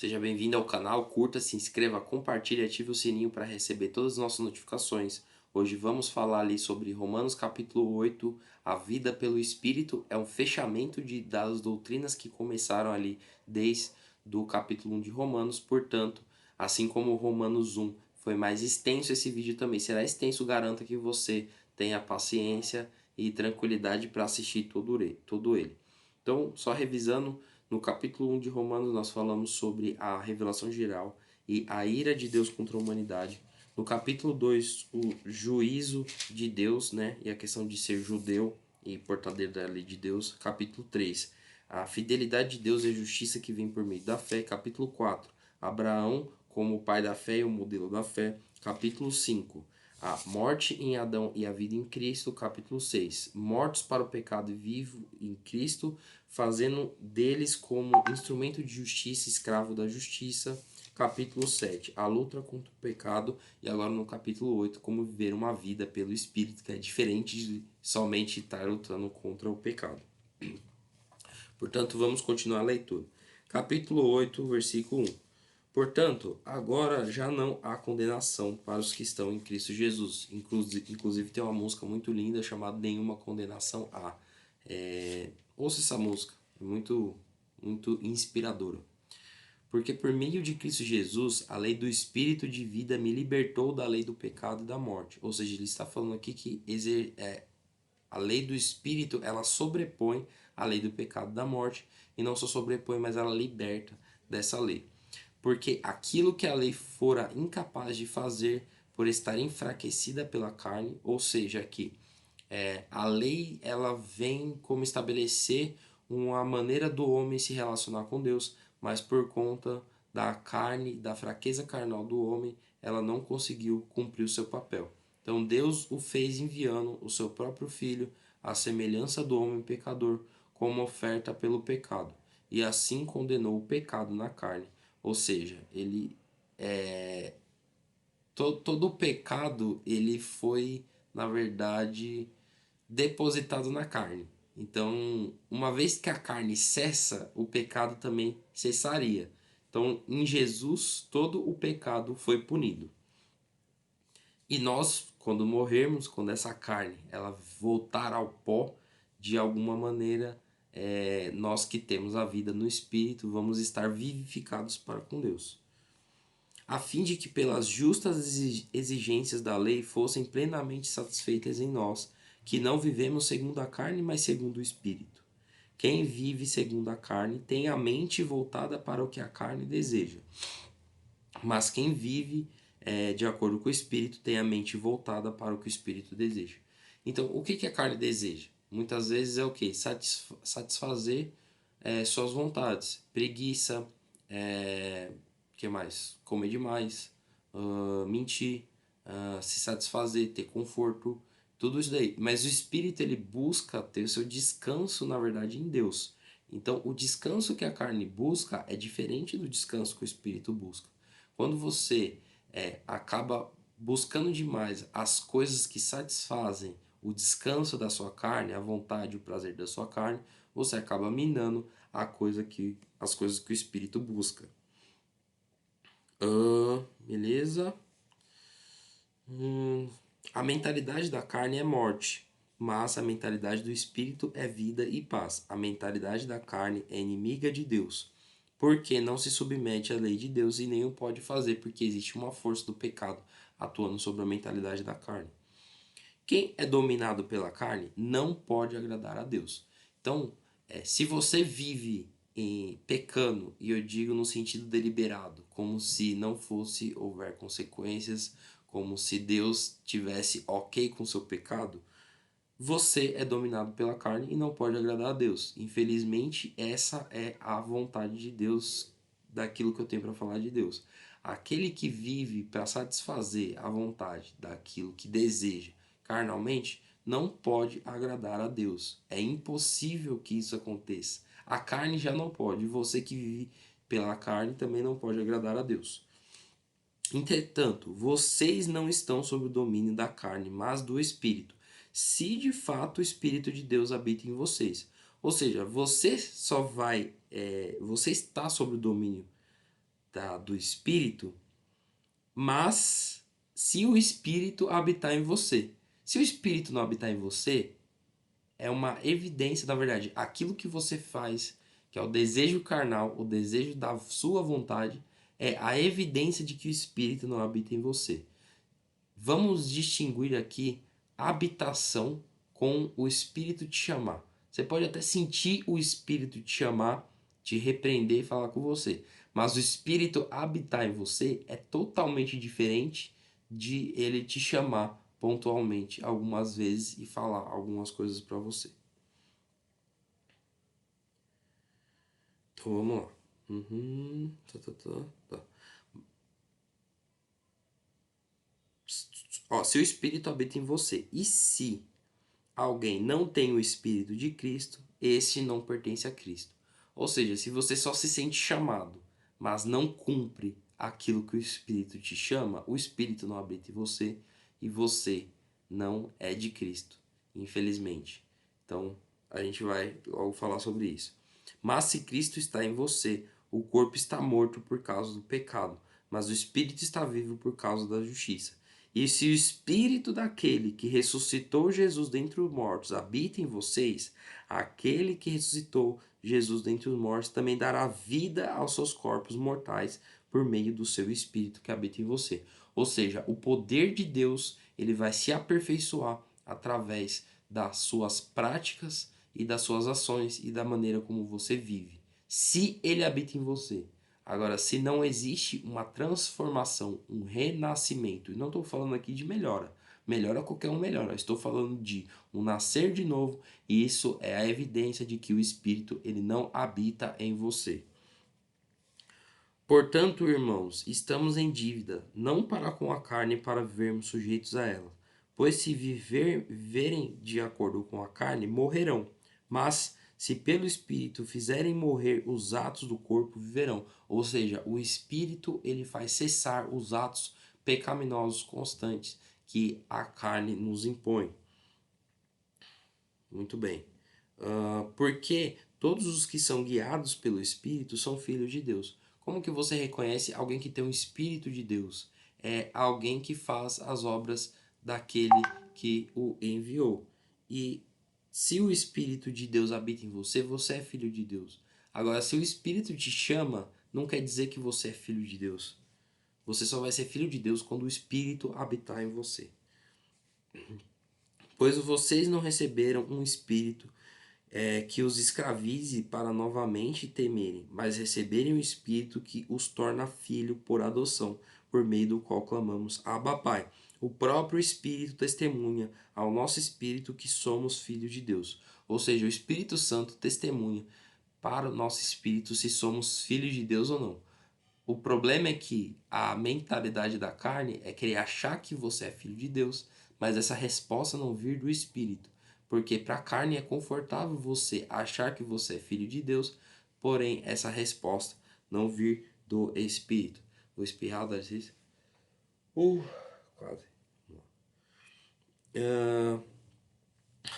Seja bem-vindo ao canal, curta, se inscreva, compartilhe e ative o sininho para receber todas as nossas notificações. Hoje vamos falar ali sobre Romanos capítulo 8, a vida pelo Espírito é um fechamento das doutrinas que começaram ali desde o capítulo 1 de Romanos, portanto, assim como Romanos 1 foi mais extenso, esse vídeo também será extenso, garanta que você tenha paciência e tranquilidade para assistir todo ele. Então, só revisando, no capítulo 1 de Romanos nós falamos sobre a revelação geral e a ira de Deus contra a humanidade. No capítulo 2, o juízo de Deus, né, e a questão de ser judeu e portadeiro da lei de Deus. Capítulo 3, a fidelidade de Deus e a justiça que vem por meio da fé. Capítulo 4, Abraão como o pai da fé e o modelo da fé. Capítulo 5, a morte em Adão e a vida em Cristo. Capítulo 6, mortos para o pecado e vivo em Cristo, fazendo deles como instrumento de justiça, escravo da justiça. Capítulo 7, a luta contra o pecado. E agora no capítulo 8, como viver uma vida pelo Espírito, que é diferente de somente estar lutando contra o pecado. Portanto, vamos continuar a leitura. Capítulo 8, versículo 1. Portanto, agora já não há condenação para os que estão em Cristo Jesus. Inclusive tem uma música muito linda chamada Nenhuma Condenação Há. Ouça essa música, é muito inspiradora. Porque por meio de Cristo Jesus, a lei do Espírito de vida me libertou da lei do pecado e da morte. Ou seja, ele está falando aqui que a lei do Espírito, ela sobrepõe a lei do pecado e da morte. E não só sobrepõe, mas ela liberta dessa lei. Porque aquilo que a lei fora incapaz de fazer por estar enfraquecida pela carne, ou seja, que a lei ela vem como estabelecer uma maneira do homem se relacionar com Deus, mas por conta da carne, da fraqueza carnal do homem, ela não conseguiu cumprir o seu papel. Então Deus o fez enviando o seu próprio filho à semelhança do homem pecador, como oferta pelo pecado, e assim condenou o pecado na carne. Ou seja, ele todo o pecado ele foi, na verdade, depositado na carne. Então, uma vez que a carne cessa, o pecado também cessaria. Então, em Jesus, todo o pecado foi punido. E nós, quando morrermos, quando essa carne ela voltar ao pó, de alguma maneira, nós que temos a vida no Espírito, vamos estar vivificados para com Deus, a fim de que pelas justas exigências da lei fossem plenamente satisfeitas em nós, que não vivemos segundo a carne, mas segundo o Espírito. Quem vive segundo a carne tem a mente voltada para o que a carne deseja, mas quem vive de acordo com o Espírito tem a mente voltada para o que o Espírito deseja. Então, o que a carne deseja? Muitas vezes é o que? Satisfazer suas vontades. Preguiça, que mais? Comer demais, mentir, se satisfazer, ter conforto, tudo isso daí. Mas o espírito ele busca ter o seu descanso, na verdade, em Deus. Então, o descanso que a carne busca é diferente do descanso que o espírito busca. Quando você acaba buscando demais as coisas que satisfazem o descanso da sua carne, a vontade, o prazer da sua carne, você acaba minando as coisas que o espírito busca. Beleza. A mentalidade da carne é morte, mas a mentalidade do espírito é vida e paz. A mentalidade da carne é inimiga de Deus, porque não se submete à lei de Deus e nem o pode fazer, porque existe uma força do pecado atuando sobre a mentalidade da carne. Quem é dominado pela carne não pode agradar a Deus. Então, se você vive pecando, e eu digo no sentido deliberado, como se não fosse houver consequências, como se Deus tivesse ok com o seu pecado, você é dominado pela carne e não pode agradar a Deus. Infelizmente, essa é a vontade de Deus, daquilo que eu tenho para falar de Deus. Aquele que vive para satisfazer a vontade daquilo que deseja carnalmente não pode agradar a Deus. É impossível que isso aconteça. A carne já não pode, você que vive pela carne também não pode agradar a Deus. Entretanto, vocês não estão sob o domínio da carne, mas do Espírito, se de fato o Espírito de Deus habita em vocês. Ou seja, você está sob o domínio do Espírito, mas se o Espírito habitar em você. Se o Espírito não habitar em você, é uma evidência, na verdade, aquilo que você faz, que é o desejo carnal, o desejo da sua vontade, é a evidência de que o Espírito não habita em você. Vamos distinguir aqui habitação com o Espírito te chamar. Você pode até sentir o Espírito te chamar, te repreender e falar com você, mas o Espírito habitar em você é totalmente diferente de ele te chamar pontualmente algumas vezes e falar algumas coisas para você. Então vamos lá. Tá. Ó, se o Espírito habita em você e se alguém não tem o Espírito de Cristo, este não pertence a Cristo. Ou seja, se você só se sente chamado, mas não cumpre aquilo que o Espírito te chama, o Espírito não habita em você e você não é de Cristo, infelizmente. Então, a gente vai logo falar sobre isso. Mas se Cristo está em você, o corpo está morto por causa do pecado, mas o Espírito está vivo por causa da justiça. E se o Espírito daquele que ressuscitou Jesus dentre os mortos habita em vocês, aquele que ressuscitou Jesus dentre os mortos também dará vida aos seus corpos mortais por meio do seu Espírito que habita em você. Ou seja, o poder de Deus ele vai se aperfeiçoar através das suas práticas e das suas ações e da maneira como você vive. Se ele habita em você. Agora, se não existe uma transformação, um renascimento, e não estou falando aqui de melhora, melhora qualquer um melhora, estou falando de um nascer de novo, e isso é a evidência de que o Espírito ele não habita em você. Portanto, irmãos, estamos em dívida, não para com a carne para vivermos sujeitos a ela. Pois se viverem de acordo com a carne, morrerão. Mas se pelo Espírito fizerem morrer os atos do corpo, viverão. Ou seja, o Espírito ele faz cessar os atos pecaminosos constantes que a carne nos impõe. Muito bem. Porque todos os que são guiados pelo Espírito são filhos de Deus. Como que você reconhece alguém que tem um Espírito de Deus? É alguém que faz as obras daquele que o enviou. E se o Espírito de Deus habita em você, você é filho de Deus. Agora, se o Espírito te chama, não quer dizer que você é filho de Deus. Você só vai ser filho de Deus quando o Espírito habitar em você. Pois vocês não receberam um Espírito que os escravize para novamente temerem, mas receberem o Espírito que os torna filho por adoção, por meio do qual clamamos Abba Pai. O próprio Espírito testemunha ao nosso espírito que somos filhos de Deus. Ou seja, o Espírito Santo testemunha para o nosso espírito se somos filhos de Deus ou não. O problema é que a mentalidade da carne é querer achar que você é filho de Deus, mas essa resposta não vir do Espírito. Porque para a carne é confortável você achar que você é filho de Deus, porém essa resposta não vir do Espírito. Vou espirrar, dá licença. Quase.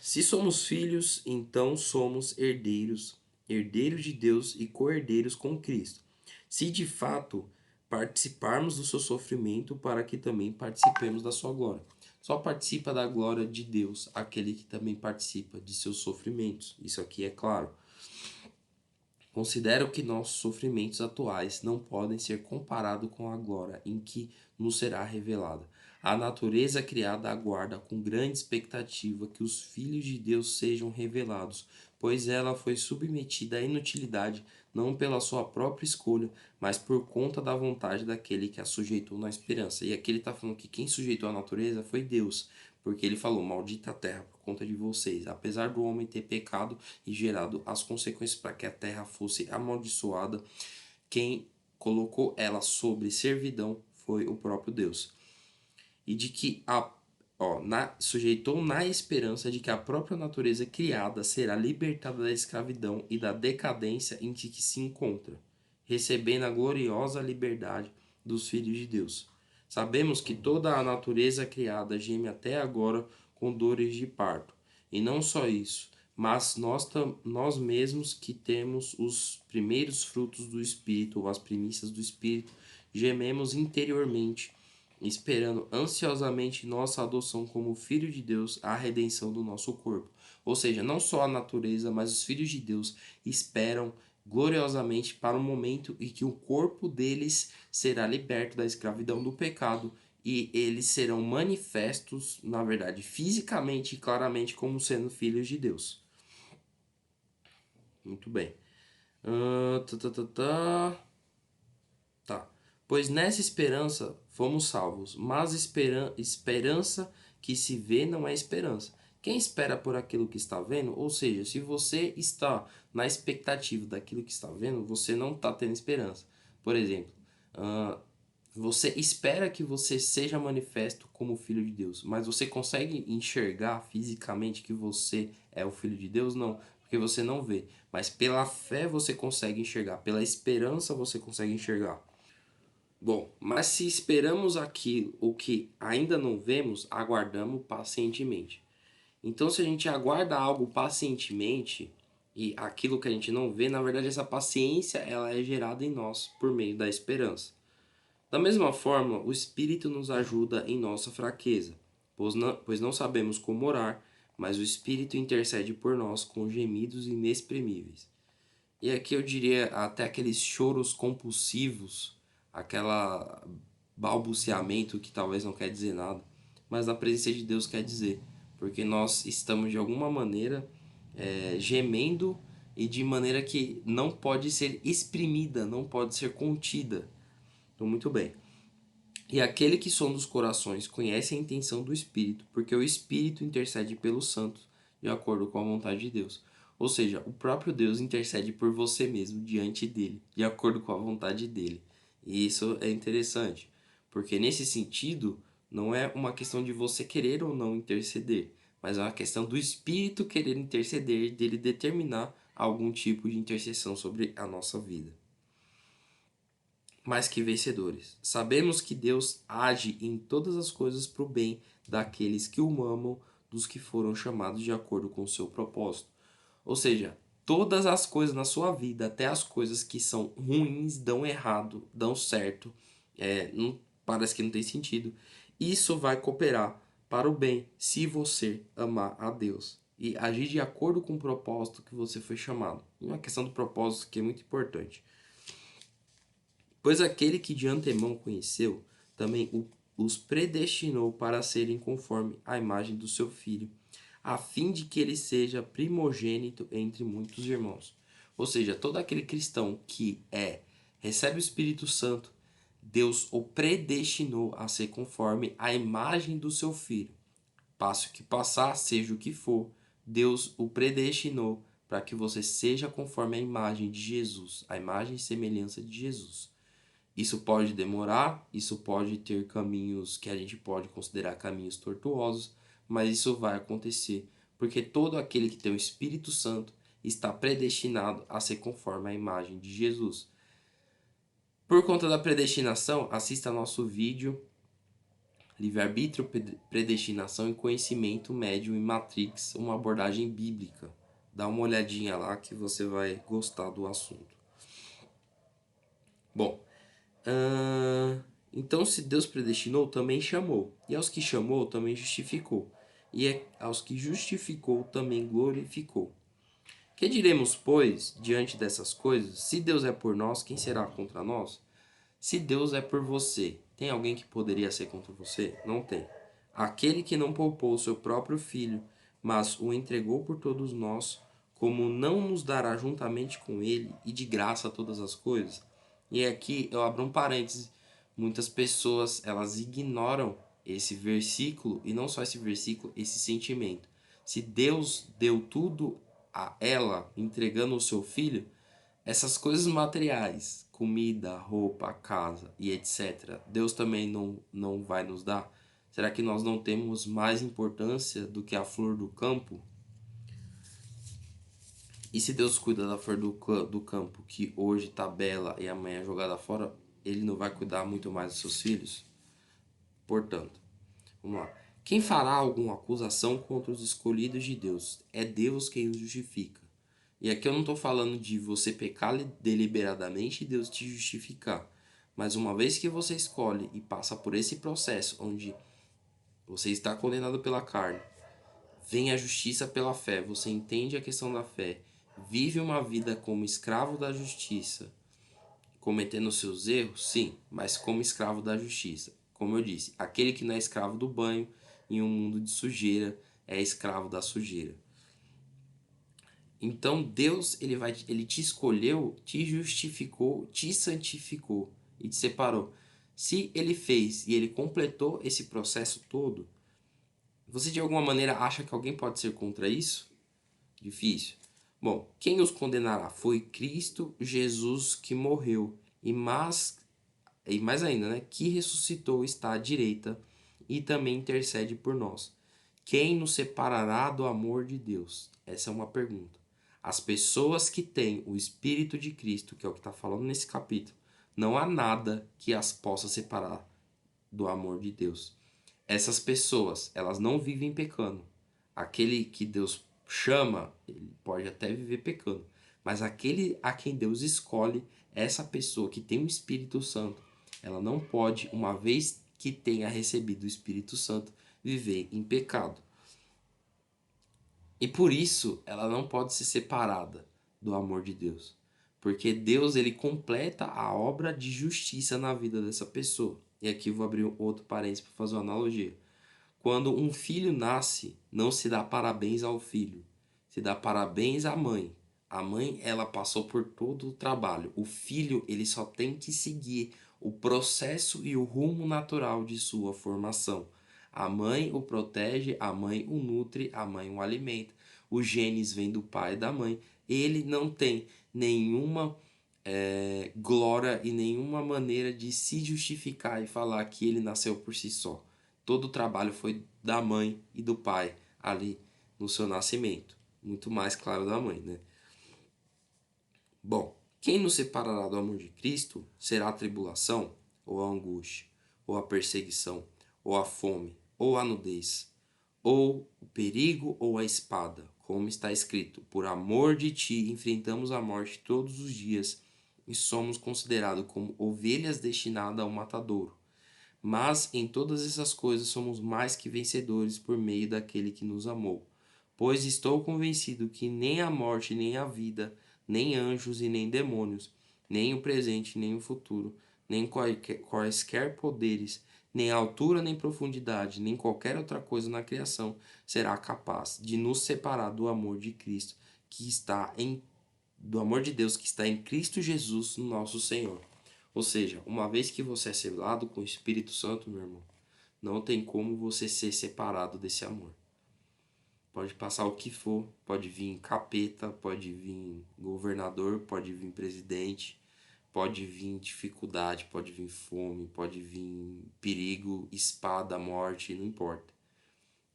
Se somos filhos, então somos herdeiros, herdeiros de Deus e co-herdeiros com Cristo. Se de fato participarmos do seu sofrimento, para que também participemos da sua glória. Só participa da glória de Deus aquele que também participa de seus sofrimentos. Isso aqui é claro. Considero que nossos sofrimentos atuais não podem ser comparados com a glória em que nos será revelada. A natureza criada aguarda com grande expectativa que os filhos de Deus sejam revelados, pois ela foi submetida à inutilidade não pela sua própria escolha, mas por conta da vontade daquele que a sujeitou na esperança. E aqui ele está falando que quem sujeitou a natureza foi Deus, porque ele falou, maldita a terra por conta de vocês. Apesar do homem ter pecado e gerado as consequências para que a terra fosse amaldiçoada, quem colocou ela sobre servidão foi o próprio Deus. E de que sujeitou na esperança de que a própria natureza criada será libertada da escravidão e da decadência em que se encontra, recebendo a gloriosa liberdade dos filhos de Deus. Sabemos que toda a natureza criada geme até agora com dores de parto. E não só isso, mas nós mesmos que temos os primeiros frutos do Espírito, ou as primícias do Espírito, gememos interiormente, esperando ansiosamente nossa adoção como filho de Deus, a redenção do nosso corpo. Ou seja, não só a natureza, mas os filhos de Deus esperam gloriosamente para o momento em que o corpo deles será liberto da escravidão do pecado e eles serão manifestos, na verdade, fisicamente e claramente como sendo filhos de Deus. Muito bem. Tá. Pois nessa esperança fomos salvos, mas esperança que se vê não é esperança. Quem espera por aquilo que está vendo, ou seja, se você está na expectativa daquilo que está vendo, você não está tendo esperança. Por exemplo, você espera que você seja manifesto como filho de Deus, mas você consegue enxergar fisicamente que você é o filho de Deus? Não, porque você não vê. Mas pela fé você consegue enxergar, pela esperança você consegue enxergar. Bom, mas se esperamos aquilo o que ainda não vemos, aguardamos pacientemente. Então, se a gente aguarda algo pacientemente e aquilo que a gente não vê, na verdade essa paciência ela é gerada em nós por meio da esperança. Da mesma forma, o Espírito nos ajuda em nossa fraqueza, pois não sabemos como orar, mas o Espírito intercede por nós com gemidos inexprimíveis. E aqui eu diria até aqueles choros compulsivos, aquela balbuciamento que talvez não quer dizer nada, mas na presença de Deus quer dizer, porque nós estamos de alguma maneira gemendo e de maneira que não pode ser exprimida, não pode ser contida. Então, muito bem. E aquele que sonda os corações conhece a intenção do Espírito, porque o Espírito intercede pelos santos, de acordo com a vontade de Deus. Ou seja, o próprio Deus intercede por você mesmo diante dele, de acordo com a vontade dele. E isso é interessante, porque nesse sentido, não é uma questão de você querer ou não interceder, mas é uma questão do Espírito querer interceder, dele determinar algum tipo de intercessão sobre a nossa vida. Mais que vencedores. Sabemos que Deus age em todas as coisas para o bem daqueles que o amam, dos que foram chamados de acordo com o seu propósito. Ou seja, todas as coisas na sua vida, até as coisas que são ruins, dão errado, dão certo, não, parece que não tem sentido. Isso vai cooperar para o bem se você amar a Deus e agir de acordo com o propósito que você foi chamado. Uma questão do propósito que é muito importante. Pois aquele que de antemão conheceu, também os predestinou para serem conforme a imagem do seu filho, a fim de que ele seja primogênito entre muitos irmãos. Ou seja, todo aquele cristão que recebe o Espírito Santo, Deus o predestinou a ser conforme a imagem do seu filho. Passe o que passar, seja o que for, Deus o predestinou para que você seja conforme a imagem de Jesus, a imagem e semelhança de Jesus. Isso pode demorar, isso pode ter caminhos que a gente pode considerar caminhos tortuosos, mas isso vai acontecer, porque todo aquele que tem o Espírito Santo está predestinado a ser conforme a imagem de Jesus. Por conta da predestinação, assista nosso vídeo Livre-arbítrio, predestinação e conhecimento médium e Matrix, uma abordagem bíblica. Dá uma olhadinha lá que você vai gostar do assunto. Bom, então, se Deus predestinou, também chamou. E aos que chamou, também justificou. E aos que justificou, também glorificou. Que diremos, pois, diante dessas coisas? Se Deus é por nós, quem será contra nós? Se Deus é por você, tem alguém que poderia ser contra você? Não tem. Aquele que não poupou o seu próprio filho, mas o entregou por todos nós, como não nos dará juntamente com ele e de graça todas as coisas? E aqui eu abro um parêntese. Muitas pessoas, elas ignoram esse versículo, e não só esse versículo, esse sentimento. Se Deus deu tudo a ela, entregando o seu filho, essas coisas materiais, comida, roupa, casa e etc., Deus também não vai nos dar? Será que nós não temos mais importância do que a flor do campo? E se Deus cuida da flor do campo, que hoje está bela e amanhã é jogada fora, ele não vai cuidar muito mais dos seus filhos? Portanto, vamos lá. Quem fará alguma acusação contra os escolhidos de Deus? É Deus quem os justifica. E aqui eu não estou falando de você pecar deliberadamente e Deus te justificar. Mas uma vez que você escolhe e passa por esse processo onde você está condenado pela carne, vem a justiça pela fé, você entende a questão da fé, vive uma vida como escravo da justiça, cometendo seus erros, sim, mas como escravo da justiça. Como eu disse, aquele que não é escravo do banho em um mundo de sujeira é escravo da sujeira. Então Deus ele te escolheu, te justificou, te santificou e te separou. Se ele fez e ele completou esse processo todo, você de alguma maneira acha que alguém pode ser contra isso? Difícil. Bom, quem os condenará? Foi Cristo Jesus que morreu e mais ainda, né, que ressuscitou, está à direita e também intercede por nós. Quem nos separará do amor de Deus? Essa é uma pergunta. As pessoas que têm o Espírito de Cristo, que é o que está falando nesse capítulo, não há nada que as possa separar do amor de Deus. Essas pessoas, elas não vivem pecando. Aquele que Deus chama, ele pode até viver pecando, mas aquele a quem Deus escolhe, essa pessoa que tem o Espírito Santo, ela não pode, uma vez que tenha recebido o Espírito Santo, viver em pecado. E por isso ela não pode ser separada do amor de Deus. Porque Deus ele completa a obra de justiça na vida dessa pessoa. E aqui eu vou abrir outro parênteses para fazer uma analogia. Quando um filho nasce, não se dá parabéns ao filho, se dá parabéns à mãe. A mãe, ela passou por todo o trabalho. O filho, ele só tem que seguir o processo e o rumo natural de sua formação. A mãe o protege, a mãe o nutre, a mãe o alimenta. Os genes vêm do pai e da mãe. Ele não tem nenhuma glória e nenhuma maneira de se justificar e falar que ele nasceu por si só. Todo o trabalho foi da mãe e do pai ali no seu nascimento. Muito mais claro da mãe, né? Bom, quem nos separará do amor de Cristo será a tribulação, ou a angústia, ou a perseguição, ou a fome, ou a nudez, ou o perigo, ou a espada, como está escrito: por amor de ti enfrentamos a morte todos os dias e somos considerados como ovelhas destinadas ao matadouro. Mas em todas essas coisas somos mais que vencedores por meio daquele que nos amou. Pois estou convencido que nem a morte, nem a vida, nem anjos e nem demônios, nem o presente, nem o futuro, nem quaisquer poderes, nem altura, nem profundidade, nem qualquer outra coisa na criação será capaz de nos separar do amor de Cristo, do amor de Deus que está em Cristo Jesus, nosso Senhor. Ou seja, uma vez que você é selado com o Espírito Santo, meu irmão, não tem como você ser separado desse amor. Pode passar o que for, pode vir capeta, pode vir governador, pode vir presidente, pode vir dificuldade, pode vir fome, pode vir perigo, espada, morte, não importa.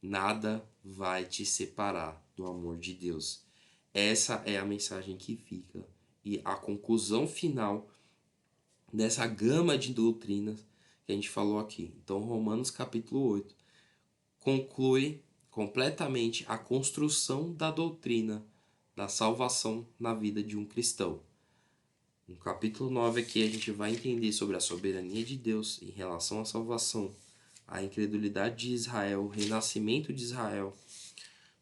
Nada vai te separar do amor de Deus. Essa é a mensagem que fica. E a conclusão final dessa gama de doutrinas que a gente falou aqui. Então, Romanos capítulo 8 conclui completamente a construção da doutrina da salvação na vida de um cristão. No capítulo 9 aqui a gente vai entender sobre a soberania de Deus em relação à salvação, a incredulidade de Israel, o renascimento de Israel,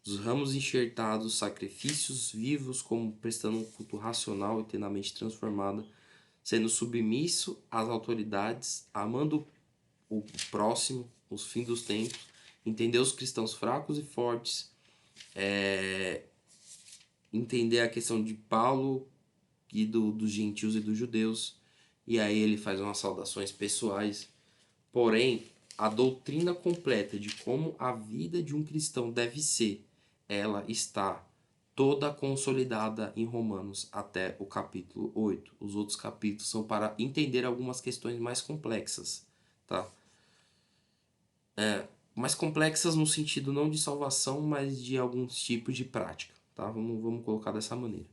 os ramos enxertados, sacrifícios vivos como prestando um culto racional e eternamente transformado, sendo submisso às autoridades, amando o próximo, os fins dos tempos, entender os cristãos fracos e fortes, entender a questão de Paulo e dos gentios e dos judeus, e aí ele faz umas saudações pessoais. Porém, a doutrina completa de como a vida de um cristão deve ser, ela está toda consolidada em Romanos até o capítulo 8. Os outros capítulos são para entender algumas questões mais complexas, tá? Mais complexas no sentido não de salvação, mas de alguns tipos de prática, tá? Vamos colocar dessa maneira.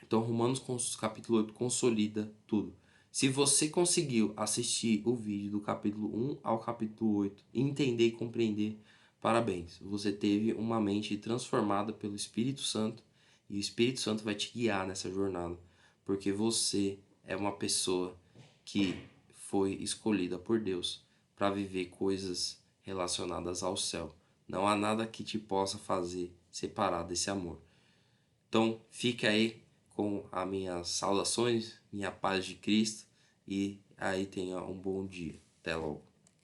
Então, Romanos capítulo 8 consolida tudo. Se você conseguiu assistir o vídeo do capítulo 1 ao capítulo 8, entender e compreender, parabéns. Você teve uma mente transformada pelo Espírito Santo e o Espírito Santo vai te guiar nessa jornada, porque você é uma pessoa que foi escolhida por Deus para viver coisas relacionadas ao céu. Não há nada que te possa fazer separar desse amor. Então, fica aí com as minhas saudações, minha paz de Cristo e aí tenha um bom dia. Até logo.